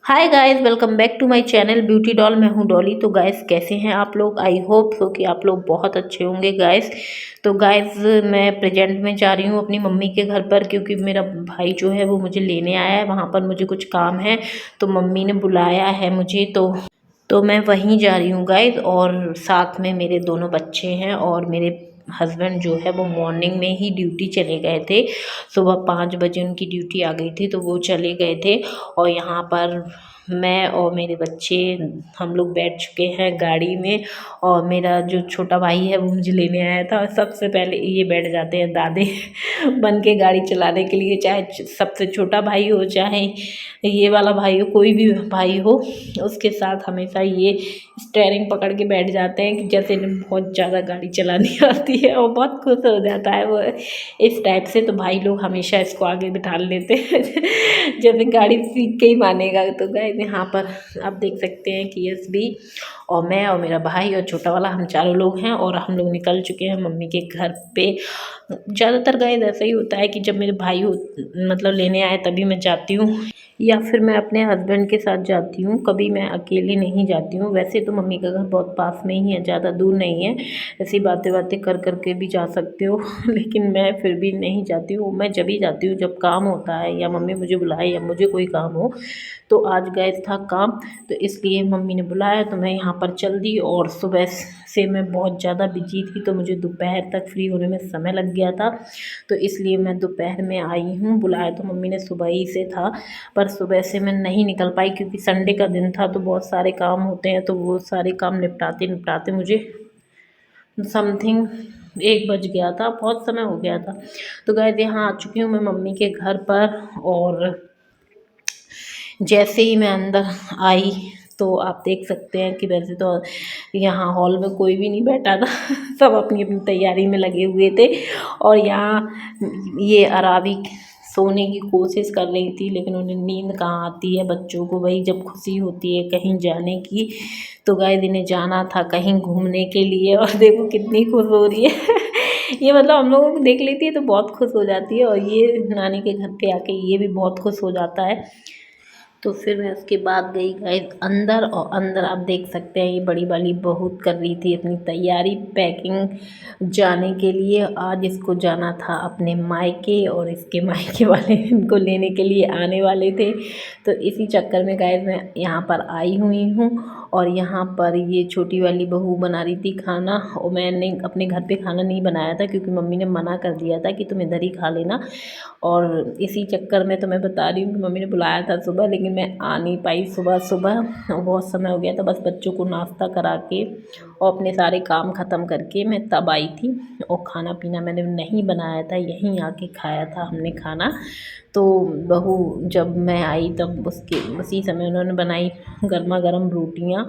Hi guys, welcome back to my channel beauty doll. मैं हूं डॉली। तो गाइस, कैसे हैं आप लोग? आई होप सो कि आप लोग बहुत अच्छे होंगे गाइस। तो गाइस, मैं प्रेजेंट में जा रही हूं अपनी मम्मी के घर पर, क्योंकि मेरा भाई जो है वो मुझे लेने आया है। वहां पर मुझे कुछ काम है, तो मम्मी ने बुलाया है मुझे। तो मैं वहीं जा रही हूँ गाइस। और साथ में मेरे दोनों बच्चे हैं, और मेरे हस्बैंड जो है वो मॉर्निंग में ही ड्यूटी चले गए थे। सुबह 5 बजे उनकी ड्यूटी आ गई थी, तो वो चले गए थे। और यहाँ पर मैं और मेरे बच्चे, हम लोग बैठ चुके हैं गाड़ी में। और मेरा जो छोटा भाई है वो मुझे लेने आया था। और सबसे पहले ये बैठ जाते हैं दादे बन के गाड़ी चलाने के लिए। चाहे सबसे छोटा भाई हो, चाहे ये वाला भाई हो, कोई भी भाई हो, उसके साथ हमेशा ये स्टेयरिंग पकड़ के बैठ जाते हैं कि जैसे इन्हें बहुत ज़्यादा गाड़ी चलानी आती है। और बहुत खुश हो जाता है वो इस टाइप से। तो भाई लोग हमेशा इसको आगे बिठा लेते हैं जैसे गाड़ी सीख के ही मानेगा। तो गए यहाँ पर आप देख सकते हैं कि यस भी, और मैं और मेरा भाई और छोटा वाला, हम चारों लोग हैं। और हम लोग निकल चुके हैं मम्मी के घर पे। ज़्यादातर गाइस ऐसा ही होता है कि जब मेरे भाई मतलब लेने आए तभी मैं जाती हूँ, या फिर मैं अपने हस्बैंड के साथ जाती हूँ। कभी मैं अकेले नहीं जाती हूँ। वैसे तो मम्मी का घर बहुत पास में ही है, ज़्यादा दूर नहीं है। ऐसी बातें बातें कर कर के भी जा सकते हो लेकिन मैं फिर भी नहीं जाती हूँ। मैं जब ही जाती हूँ जब काम होता है, या मम्मी मुझे बुलाए, या मुझे कोई काम हो। तो आज गए था काम, तो इसलिए मम्मी ने बुलाया, तो मैं यहाँ पर चल दी। और सुबह से मैं बहुत ज़्यादा बिजी थी, तो मुझे दोपहर तक फ्री होने में समय लग गया था। तो इसलिए मैं दोपहर में आई हूँ। बुलाया तो मम्मी ने सुबह ही से था, पर सुबह से मैं नहीं निकल पाई, क्योंकि संडे का दिन था तो बहुत सारे काम होते हैं। तो वो सारे काम निपटाते निपटाते मुझे समथिंग 1 बज गया था, बहुत समय हो गया था। तो गए यहाँ आ चुकी हूँ मैं मम्मी के घर पर। और जैसे ही मैं अंदर आई, तो आप देख सकते हैं कि वैसे तो यहाँ हॉल में कोई भी नहीं बैठा था सब अपनी अपनी तैयारी में लगे हुए थे। और यहाँ ये अराबी सोने की कोशिश कर रही थी, लेकिन उन्हें नींद कहाँ आती है बच्चों को। वही जब खुशी होती है कहीं जाने की, तो गाय दिने जाना था कहीं घूमने के लिए। और देखो कितनी खुश हो रही है ये मतलब हम लोगों को देख लेती है तो बहुत खुश हो जाती है, और ये नानी के घर पे आके ये भी बहुत खुश हो जाता है। तो फिर मैं उसके बाद गई गाइस अंदर। और अंदर आप देख सकते हैं ये बड़ी वाली बहुत कर रही थी अपनी तैयारी पैकिंग जाने के लिए। आज इसको जाना था अपने मायके, और इसके मायके वाले इनको लेने के लिए आने वाले थे। तो इसी चक्कर में गाइस मैं यहाँ पर आई हुई हूँ। और यहाँ पर ये छोटी वाली बहू बना रही थी खाना, और मैंने अपने घर पे खाना नहीं बनाया था, क्योंकि मम्मी ने मना कर दिया था कि तुम इधर ही खा लेना। और इसी चक्कर में तो मैं बता रही हूँ कि मम्मी ने बुलाया था सुबह, लेकिन मैं आ नहीं पाई सुबह सुबह। बहुत समय हो गया था, बस बच्चों को नाश्ता करा के और अपने सारे काम ख़त्म करके मैं तब आई थी। और खाना पीना मैंने नहीं बनाया था, यहीं आके खाया था हमने खाना। तो बहू जब मैं आई तब उसी समय उन्होंने बनाई गर्मा गर्म रोटियाँ।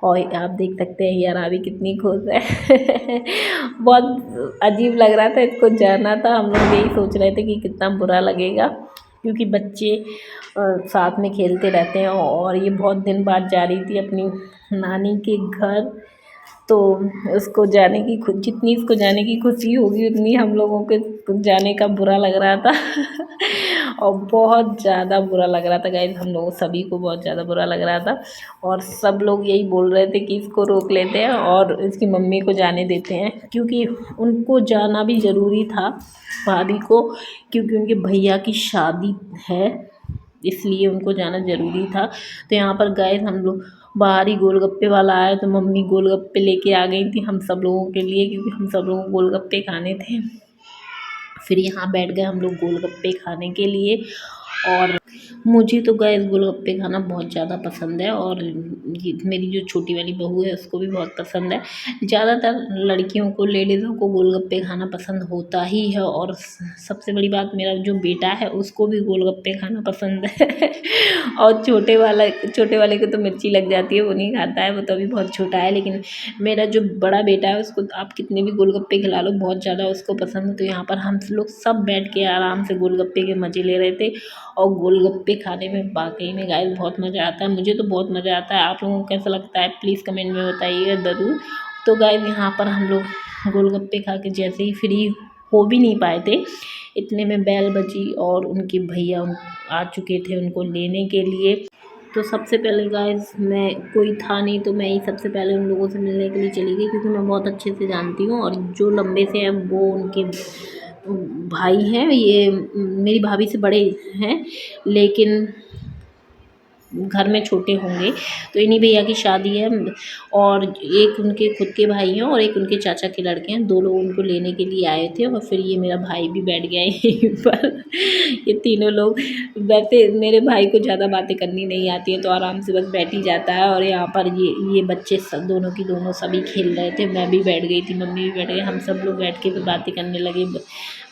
और आप देख सकते हैं यार अभी कितनी खुश है बहुत अजीब लग रहा था इसको जाना था। हम लोग यही सोच रहे थे कि कितना बुरा लगेगा, क्योंकि बच्चे साथ में खेलते रहते हैं। और ये बहुत दिन बाद जा रही थी अपनी नानी के घर। तो उसको जाने की जितनी इसको जाने की खुशी होगी, उतनी हम लोगों के जाने का बुरा लग रहा था और बहुत ज़्यादा बुरा लग रहा था गाइस। हम लोगों सभी को बहुत ज़्यादा बुरा लग रहा था। और सब लोग यही बोल रहे थे कि इसको रोक लेते हैं और इसकी मम्मी को जाने देते हैं, क्योंकि उनको जाना भी ज़रूरी था भाभी को, क्योंकि उनके भैया की शादी है, इसलिए उनको जाना ज़रूरी था। तो यहाँ पर गाइस हम लोग बाहर ही गोलगप्पे वाला आया, तो मम्मी गोलगप्पे लेके आ गई थी हम सब लोगों के लिए, क्योंकि हम सब लोगों को गोलगप्पे खाने थे। फिर यहाँ बैठ गए हम लोग गोलगप्पे खाने के लिए। और मुझे तो गैस गोलगप्पे खाना बहुत ज़्यादा पसंद है, और ये मेरी जो छोटी वाली बहू है उसको भी बहुत पसंद है। ज़्यादातर लड़कियों को, लेडीज़ों को गोलगप्पे खाना पसंद होता ही है। और सबसे बड़ी बात, मेरा जो बेटा है उसको भी गोलगप्पे खाना पसंद है और छोटे वाले को तो मिर्ची लग जाती है, वो नहीं खाता है, वो तो अभी बहुत छोटा है। लेकिन मेरा जो बड़ा बेटा है उसको आप कितने भी गोलगप्पे खिला लो, बहुत ज़्यादा उसको पसंद है। तो यहाँ पर हम लोग सब बैठ के आराम से गोलगप्पे के मज़े ले रहे थे। और गोलगप्पे खाने में वाकई में गाइस बहुत मज़ा आता है, मुझे तो बहुत मज़ा आता है। आप लोगों को कैसा लगता है प्लीज़ कमेंट में बताइएगा ज़रूर। तो गाइस यहाँ पर हम लोग गोलगप्पे खा के जैसे ही फ्री हो भी नहीं पाए थे, इतने में बेल बजी और उनके भैया आ चुके थे उनको लेने के लिए। तो सबसे पहले गाइस मैं कोई था नहीं, तो मैं ही सबसे पहले उन लोगों से मिलने के लिए चली गई, क्योंकि मैं बहुत अच्छे से जानती हूँ। और जो लंबे से हैं वो उनके भाई हैं, ये मेरी भाभी से बड़े हैं, लेकिन घर में छोटे होंगे। तो इन्हीं भैया की शादी है, और एक उनके खुद के भाई हैं और एक उनके चाचा के लड़के हैं। 2 लोग उनको लेने के लिए आए थे, और फिर ये मेरा भाई भी बैठ गया यहीं पर। ये तीनों लोग, वैसे मेरे भाई को ज़्यादा बातें करनी नहीं आती हैं, तो आराम से बस बैठ ही जाता है। और यहाँ पर ये बच्चे सब दोनों की दोनों सभी खेल रहे थे, मैं भी बैठ गई थी, मम्मी भी बैठ गई, हम सब लोग बैठ के फिर बातें करने लगे।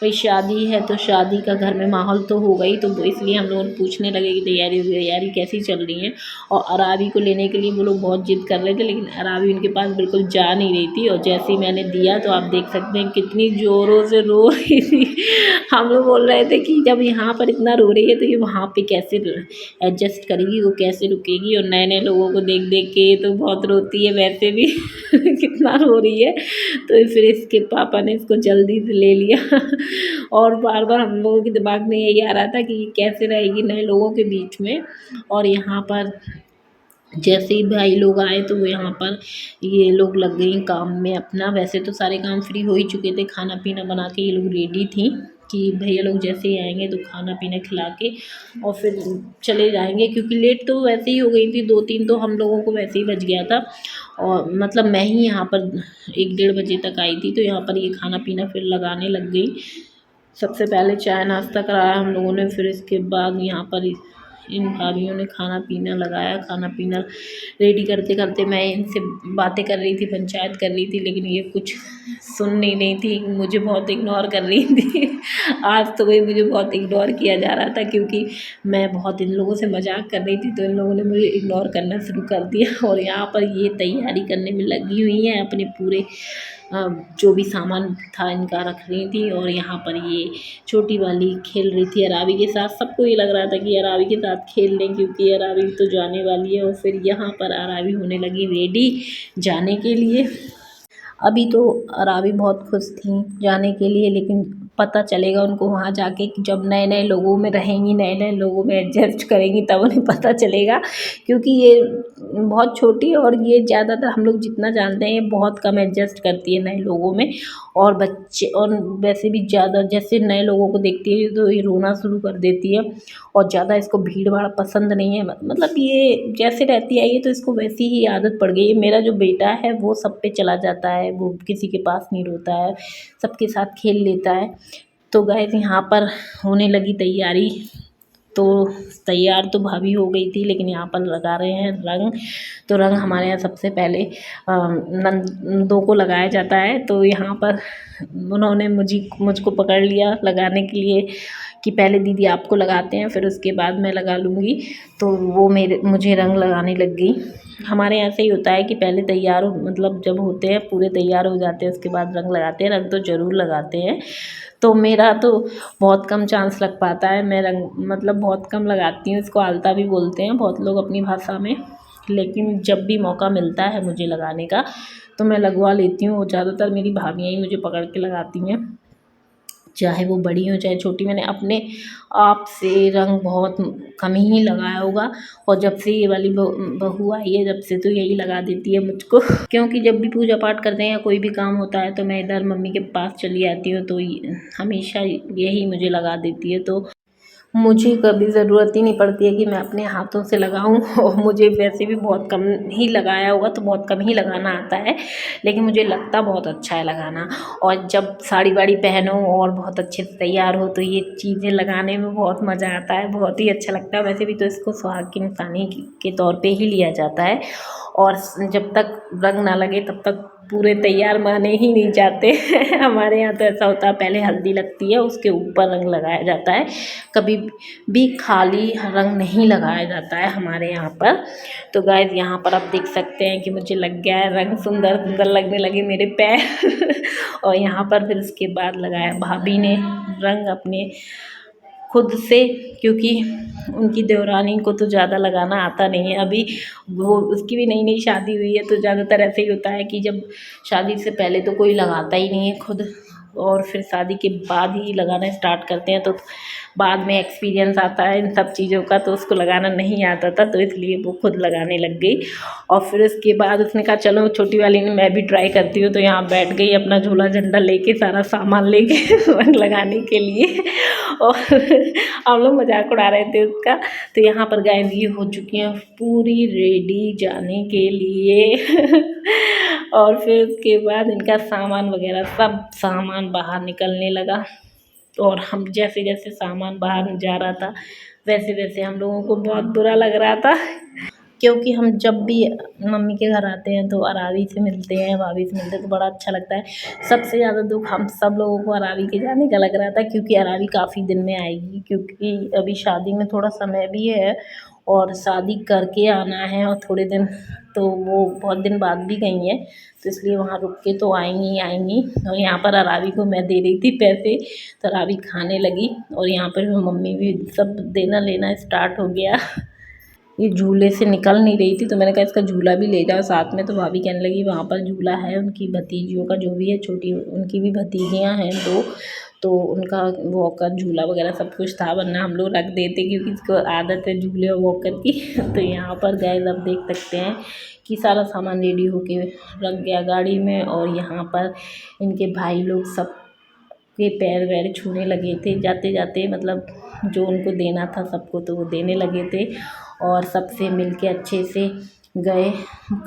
भाई शादी है तो शादी का घर में माहौल तो होगा ही, तो इसलिए हम लोग पूछने लगे कि तैयारी कैसी चल रही है। और अराबी को लेने के लिए वो लोग बहुत जिद कर रहे थे, लेकिन अराबी उनके पास बिल्कुल जा नहीं रही थी। और जैसे ही मैंने दिया तो आप देख सकते हैं कितनी ज़ोरों से रो रही थी। हम लोग बोल रहे थे कि जब यहाँ पर इतना रो रही है तो ये वहाँ पे कैसे एडजस्ट करेगी, वो कैसे रुकेगी। और नए नए लोगों को देख देख के तो बहुत रोती है वैसे भी। कितना रो रही है, तो फिर इसके पापा ने इसको जल्दी से ले लिया। और बार बार हम लोगों के दिमाग में यही आ रहा था कि कैसे रहेगी नए लोगों के बीच में। और यहाँ पर जैसे ही भाई लोग आए तो वो यहाँ पर ये लोग लग गई काम में अपना। वैसे तो सारे काम फ्री हो ही चुके थे, खाना पीना बना के ये लोग रेडी थी कि भैया लोग जैसे ही आएंगे तो खाना पीना खिला के और फिर चले जाएंगे, क्योंकि लेट तो वैसे ही हो गई थी। 2-3 तो हम लोगों को वैसे ही बज गया था, और मतलब मैं ही यहाँ पर 1-1:30 बजे तक आई थी। तो यहाँ पर ये खाना पीना फिर लगाने लग गई। सबसे पहले चाय नाश्ता कराया हम लोगों ने, फिर इसके बाद यहाँ पर इन भाभीयों ने खाना पीना लगाया। खाना पीना रेडी करते करते मैं इनसे बातें कर रही थी, पंचायत कर रही थी, लेकिन ये कुछ सुन नहीं रही थी, मुझे बहुत इग्नोर कर रही थी। आज तो भाई मुझे बहुत इग्नोर किया जा रहा था, क्योंकि मैं बहुत इन लोगों से मजाक कर रही थी, तो इन लोगों ने मुझे इग्नोर करना शुरू कर दिया। और यहाँ पर ये तैयारी करने में लगी हुई हैं, अपने पूरे जो भी सामान था इनका रख रही थी। और यहाँ पर ये छोटी वाली खेल रही थी अराबी के साथ। सबको ये लग रहा था कि अराबी के साथ खेल लें, क्योंकि अराबी तो जाने वाली है। और फिर यहाँ पर अराबी होने लगी रेडी जाने के लिए। अभी तो अराबी बहुत खुश थी जाने के लिए, लेकिन पता चलेगा उनको वहाँ जाके कि जब नए नए लोगों में रहेंगी, नए नए लोगों में एडजस्ट करेंगी, तब उन्हें पता चलेगा। क्योंकि ये बहुत छोटी है, और ये ज़्यादातर हम लोग जितना जानते हैं ये बहुत कम एडजस्ट करती है नए लोगों में। और बच्चे, और वैसे भी ज़्यादा जैसे नए लोगों को देखती है तो ये रोना शुरू कर देती है। और ज़्यादा इसको भीड़ भाड़ पसंद नहीं है, मतलब ये जैसे रहती है ये तो इसको वैसी ही आदत पड़ गई है। मेरा जो बेटा है वो सब पे चला जाता है, वो किसी के पास नहीं रोता है, सबके साथ खेल लेता है। तो गाइस यहाँ पर होने लगी तैयारी। तो तैयार तो भाभी हो गई थी, लेकिन यहाँ पर लगा रहे हैं रंग। तो रंग हमारे यहाँ सबसे पहले नंदों को लगाया जाता है। तो यहाँ पर उन्होंने मुझको पकड़ लिया लगाने के लिए कि पहले दीदी आपको लगाते हैं, फिर उसके बाद मैं लगा लूँगी। तो वो मुझे रंग लगाने लग गई। हमारे यहाँ से ही होता है कि पहले तैयार मतलब जब होते हैं पूरे तैयार हो जाते हैं उसके बाद रंग लगाते हैं। रंग तो ज़रूर लगाते हैं। तो मेरा तो बहुत कम चांस लग पाता है, मैं रंग मतलब बहुत कम लगाती हूँ। इसको आलता भी बोलते हैं बहुत लोग अपनी भाषा में, लेकिन जब भी मौका मिलता है मुझे लगाने का तो मैं लगवा लेती हूँ। और ज़्यादातर मेरी भाभियाँ ही मुझे पकड़ के लगाती हैं, चाहे वो बड़ी हो चाहे छोटी। मैंने अपने आप से रंग बहुत कम ही लगाया होगा, और जब से ये वाली बहू आई है जब से तो यही लगा देती है मुझको। क्योंकि जब भी पूजा पाठ करते हैं या कोई भी काम होता है तो मैं इधर मम्मी के पास चली आती हूँ, तो हमेशा यही मुझे लगा देती है। तो मुझे कभी ज़रूरत ही नहीं पड़ती है कि मैं अपने हाथों से लगाऊं। और मुझे वैसे भी बहुत कम ही लगाया होगा, तो बहुत कम ही लगाना आता है, लेकिन मुझे लगता बहुत अच्छा है लगाना। और जब साड़ी वाड़ी पहनो और बहुत अच्छे से तैयार हो तो ये चीज़ें लगाने में बहुत मज़ा आता है, बहुत ही अच्छा लगता है। वैसे भी तो इसको सुहाग की निशानी के तौर पर ही लिया जाता है, और जब तक रंग ना लगे तब तक पूरे तैयार माने ही नहीं जाते। हमारे यहाँ तो ऐसा होता है, पहले हल्दी लगती है उसके ऊपर रंग लगाया जाता है, कभी भी खाली रंग नहीं लगाया जाता है हमारे यहाँ पर। तो गाइस यहाँ पर आप देख सकते हैं कि मुझे लग गया है रंग, सुंदर सुंदर लगने लगे मेरे पैर। और यहाँ पर फिर उसके बाद लगाया भाभी ने रंग अपने खुद से, क्योंकि उनकी देवरानी को तो ज़्यादा लगाना आता नहीं है। अभी वो उसकी भी नई नई शादी हुई है, तो ज़्यादातर ऐसे ही होता है कि जब शादी से पहले तो कोई लगाता ही नहीं है खुद, और फिर शादी के बाद ही लगाना स्टार्ट करते हैं, तो बाद में एक्सपीरियंस आता है इन सब चीज़ों का, तो उसको लगाना नहीं आता था, तो इसलिए वो खुद लगाने लग गई। और फिर उसके बाद उसने कहा चलो छोटी वाली ने मैं भी ट्राई करती हूँ, तो यहाँ बैठ गई अपना झोला झंडा लेके, सारा सामान लेके लगाने के लिए। और हम लोग मजाक उड़ा रहे थे उसका। तो यहाँ पर गाइस ये हो चुकी हैं पूरी रेडी जाने के लिए। और फिर उसके बाद इनका सामान वगैरह सब सामान बाहर निकलने लगा, और हम जैसे जैसे सामान बाहर जा रहा था वैसे वैसे हम लोगों को बहुत बुरा लग रहा था, क्योंकि हम जब भी मम्मी के घर आते हैं तो अरावी से मिलते हैं, भाभी से मिलते हैं, तो बड़ा अच्छा लगता है। सबसे ज़्यादा दुख हम सब लोगों को अरावी के जाने का लग रहा था, क्योंकि अरावी काफ़ी दिन में आएगी, क्योंकि अभी शादी में थोड़ा समय भी है और शादी करके आना है, और थोड़े दिन तो वो बहुत दिन बाद भी गई हैं, तो इसलिए वहाँ रुक के तो आएंगी ही आएंगी। और यहाँ पर अरावी को मैं दे रही थी पैसे, तो अरावी खाने लगी, और यहाँ पर मम्मी भी सब देना लेना स्टार्ट हो गया। ये झूले से निकल नहीं रही थी, तो मैंने कहा इसका झूला भी ले जाओ साथ में, तो भाभी कहने लगी वहाँ पर झूला है उनकी भतीजियों का, जो भी है छोटी उनकी भी भतीजियाँ हैं दो, तो उनका वॉकर झूला वगैरह सब कुछ था, वरना हम लोग रख देते क्योंकि इसको आदत है झूले और वॉकर की। तो यहाँ पर गए अब देख सकते हैं कि सारा सामान रेडी होके रख गया गाड़ी में, और यहाँ पर इनके भाई लोग सब के पैर वैर छूने लगे थे जाते जाते, मतलब जो उनको देना था सबको तो वो देने लगे थे, और सबसे मिल के अच्छे से गए।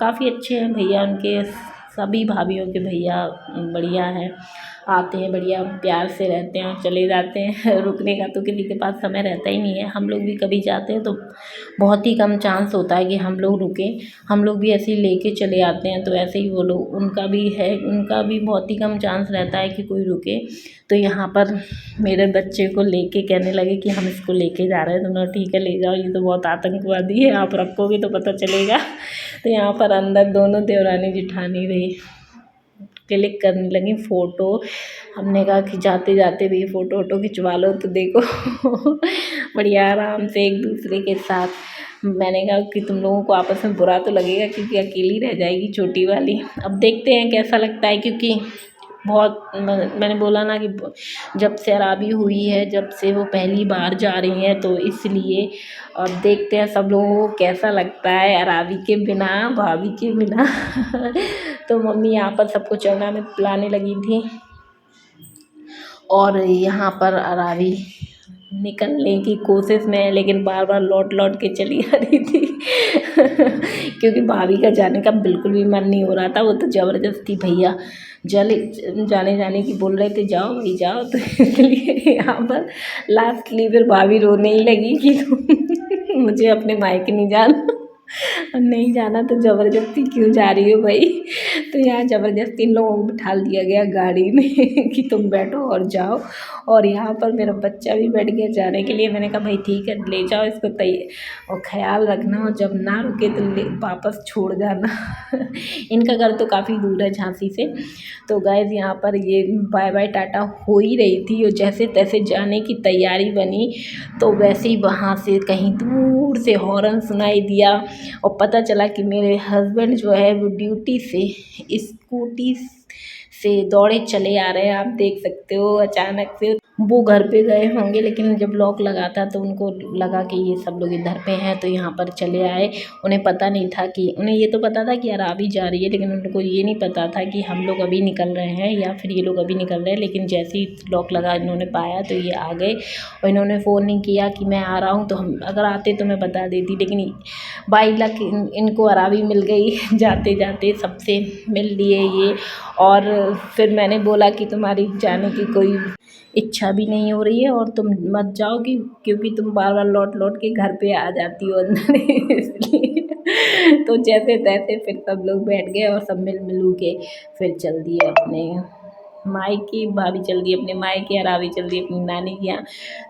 काफ़ी अच्छे हैं भैया उनके, सभी भाभीयों के भैया बढ़िया हैं, आते हैं बढ़िया प्यार से रहते हैं और चले जाते हैं। रुकने का तो किसी के पास समय रहता ही नहीं है। हम लोग भी कभी जाते हैं तो बहुत ही कम चांस होता है कि हम लोग रुकें, हम लोग भी ऐसे ही लेके चले आते हैं, तो ऐसे ही वो लोग उनका भी है, उनका भी बहुत ही कम चांस रहता है कि कोई रुके। तो यहाँ पर मेरे बच्चे को लेके कहने लगे कि हम इसको लेके जा रहे हैं, तो मैं ठीक है ले जाओ, ये तो बहुत आतंकवादी है, आप रखोगे तो पता चलेगा। तो यहाँ पर अंदर दोनों देवरानी जिठानी रही, क्लिक करने लगी फ़ोटो। हमने कहा कि जाते जाते भी फ़ोटो वोटो खिंचवा लो, तो देखो बढ़िया आराम से एक दूसरे के साथ। मैंने कहा कि तुम लोगों को आपस में बुरा तो लगेगा क्योंकि अकेली रह जाएगी छोटी वाली, अब देखते हैं कैसा लगता है, क्योंकि बहुत मैंने बोला ना कि जब से अराबी हुई है, जब से वो पहली बार जा रही हैं, तो इसलिए अब देखते हैं सब लोगों को कैसा लगता है अराबी के बिना, भाभी के बिना। तो मम्मी यहाँ पर सबको चना में पिलाने लगी थी, और यहाँ पर अराबी निकलने की कोशिश में है, लेकिन बार बार लौट लौट के चली आ रही थी। क्योंकि भाभी का जाने का बिल्कुल भी मन नहीं हो रहा था, वो तो ज़बरदस्ती भैया जाने की बोल रहे थे, जाओ भाई जाओ। तो इसलिए यहाँ पर लास्टली फिर भाभी रोने ही लगी कि मुझे अपने मायके नहीं जाना। नहीं जाना तो ज़बरदस्ती क्यों जा रही हो भाई। तो यहाँ ज़बरदस्ती इन लोगों को बिठा दिया गया गाड़ी में कि तुम बैठो और जाओ, और यहाँ पर मेरा बच्चा भी बैठ गया जाने के लिए। मैंने कहा भाई ठीक है ले जाओ इसको, और ख्याल रखना, और जब ना रुके तो वापस छोड़ जाना। इनका घर तो काफ़ी दूर है झांसी से। तो गाइस यहाँ पर ये बाय बाय टाटा हो ही रही थी, और जैसे तैसे जाने की तैयारी बनी, तो वैसे ही वहाँ से कहीं दूर से हॉर्न सुनाई दिया, और पता चला कि मेरे हस्बैंड जो है वो ड्यूटी से स्कूटी से दौड़े चले आ रहे हैं। आप देख सकते हो अचानक से वो घर पे गए होंगे, लेकिन जब लॉक लगा था तो उनको लगा कि ये सब लोग इधर पे हैं, तो यहाँ पर चले आए। उन्हें पता नहीं था कि, उन्हें ये तो पता था कि अराबी जा रही है, लेकिन उनको ये नहीं पता था कि हम लोग अभी निकल रहे हैं या फिर ये लोग अभी निकल रहे हैं। लेकिन जैसे ही लॉक लगा इन्होंने पाया तो ये आ गए, और इन्होंने फ़ोन नहीं किया कि मैं आ रहा हूँ, तो हम अगर आते तो मैं बता देती, लेकिन बाई लक इनको अराबी मिल गई। जाते जाते सबसे मिल लिए ये, और फिर मैंने बोला कि तुम्हारी जाने की कोई इच्छा भी नहीं हो रही है, और तुम मत जाओ कि क्योंकि तुम बार बार लौट लौट के घर पे आ जाती हो अंदर। इसलिए तो जैसे तैसे फिर सब लोग बैठ गए, और सब मिलू के फिर चल दिए अपने मायके, भाभी चल दी अपने मायके, और अराबी चल दी अपनी नानी के यहाँ।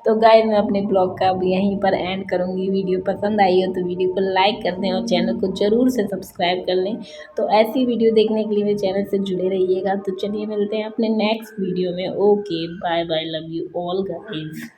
तो गाइस मैं अपने ब्लॉग का अब यहीं पर एंड करूँगी। वीडियो पसंद आई हो तो वीडियो को लाइक कर दें, और चैनल को ज़रूर से सब्सक्राइब कर लें। तो ऐसी वीडियो देखने के लिए मेरे चैनल से जुड़े रहिएगा। तो चलिए मिलते हैं अपने नेक्स्ट वीडियो में। Okay bye bye, love you all guys.